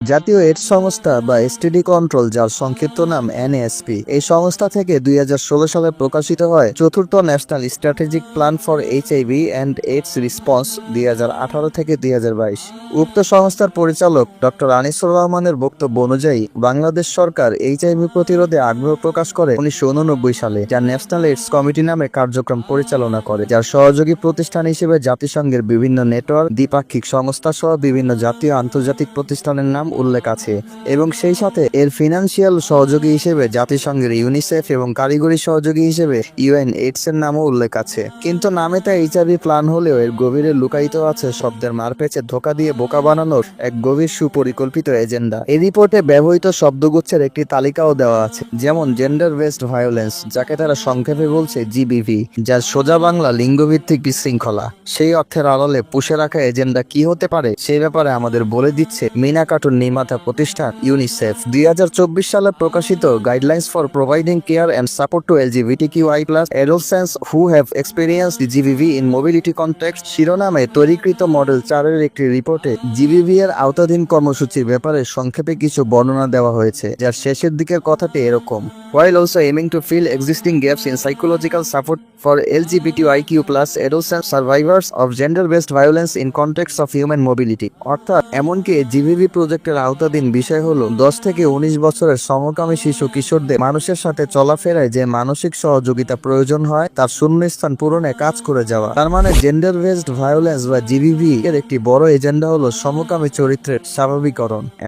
জাতীয় এইডস সংস্থা বা এসটিডি কন্ট্রোল, যার সংক্ষিপ্ত নাম এনএএসপি, এই সংস্থা থেকে 2016 সালে প্রকাশিত হয় চতুর্থ national strategic plan for HIV and AIDS response 2018 থেকে 2022। উক্ত সংস্থার পরিচালক ডক্টর আনিসুর রহমানের বক্তব্য অনুযায়ী বাংলাদেশ সরকার এইচআইভি প্রতিরোধে আগ্রহ প্রকাশ করে 1989 সালে, যা ন্যাশনাল এইডস কমিটি নামে কার্যক্রম পরিচালনা করে, যার সহযোগী প্রতিষ্ঠান হিসেবে জাতিসংঘের বিভিন্ন নেটওয়ার্ক, দ্বিপাক্ষিক সংস্থা সহ বিভিন্ন জাতীয় আন্তর্জাতিক প্রতিষ্ঠানের নাম উল্লেখ আছে, এবং সেই সাথে এর ফিনান্সিয়াল সহযোগী হিসেবে জাতিসংঘের ইউনিসেফ এবং কারিগরি সহযোগী হিসেবে ইউএন এইডস এর নামও উল্লেখ আছে। কিন্তু নামে তা এইচআইভি প্ল্যান হলেও এর গভীরে লুকায়িত আছে শব্দের মারপেচে ধোঁকা দিয়ে বোকা বানানোর এক গভীর সুপরিকল্পিত এজেন্ডা। এই রিপোর্টে ব্যবহৃত শব্দগুচ্ছের একটি তালিকাও দেওয়া আছে, যেমন জেন্ডার বেসড ভায়োলেন্স, যাকে তারা সংক্ষেপে বলছে জিবিভি, যার সোজা বাংলা লিঙ্গভিত্তিক বিশৃঙ্খলা। সেই অর্থের আড়ালে পুষে রাখা এজেন্ডা কি হতে পারে সেই ব্যাপারে আমাদের বলে দিচ্ছে মিনা কার্টুন নির্মাতা প্রতিষ্ঠান ইউনিসেফ। 2024 সালে প্রকাশিত guidelines for providing care and support to LGBTQI+ adolescents who have experienced GBV in mobility context শিরোনামে তৈরিকৃত মডেল 4 এর একটি রিপোর্টে জিবিভি এর আওতাধীন কর্মসূচির ব্যাপারে সংক্ষেপে কিছু বর্ণনা দেওয়া হয়েছে, যার শেষের দিকের কথাটি এরকম: while also aiming to fill existing gaps in psychological support for LGBTIQ+ adolescent survivors of gender-based violence in context of human mobility। অর্থাৎ এমনকি জিবিভি প্রজেক্টের আওতাধীন বিষয় হলো 10 থেকে 19 বছরের সমকামী শিশু কিশোরদের মানুষের সাথে চলাফেরায় যে মানসিক সহযোগিতা প্রয়োজন হয় তার শূন্যস্থান পূরণে কাজ করে যাওয়া। তার মানে জেন্ডার বেসড ভায়োলেন্স বা জিবিভি এর একটি বড় এজেন্ডা হলো সমকামী চরিত্রের স্বাভাবিকরণ।